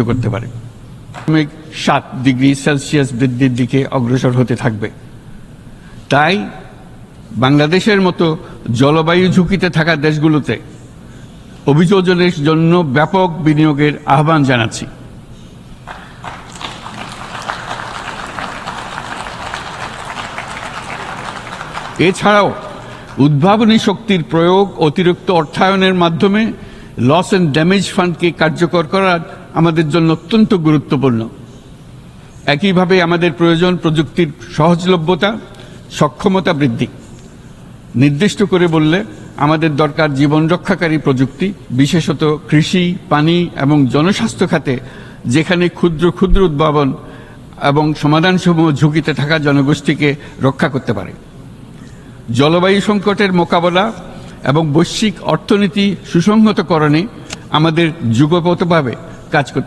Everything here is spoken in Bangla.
করতে পারে 7 ডিগ্রি সেলসিয়াস বৃদ্ধির দিকে অগ্রসর হতে থাকবে। তাই বাংলাদেশের মতো জলবায়ু ঝুঁকিতে থাকা দেশগুলোতে অভিযোজনের জন্য ব্যাপক বিনিয়োগের আহ্বান জানাচ্ছি। এছাড়াও উদ্ভাবনী শক্তির প্রয়োগ অতিরিক্ত অর্থায়নের মাধ্যমে লস এন্ড ড্যামেজ ফান্ডকে কার্যকর করা আমাদের জন্য অত্যন্ত গুরুত্বপূর্ণ। একইভাবে আমাদের প্রয়োজন প্রযুক্তির সহজলভ্যতা, সক্ষমতা বৃদ্ধি। নির্দিষ্ট করে বললে আমাদের দরকার জীবন রক্ষাকারী প্রযুক্তি, বিশেষত কৃষি, পানি এবং জনস্বাস্থ্য খাতে, যেখানে ক্ষুদ্র ক্ষুদ্র উদ্ভাবন এবং সমাধানসমূহ ঝুঁকিতে থাকা জনগোষ্ঠীকে রক্ষা করতে পারে। জলবায়ু সংকটের মোকাবেলা এবং বৈশ্বিক অর্থনীতি সুসংহতকরণে আমাদের যুগপৎভাবে কাজ করতে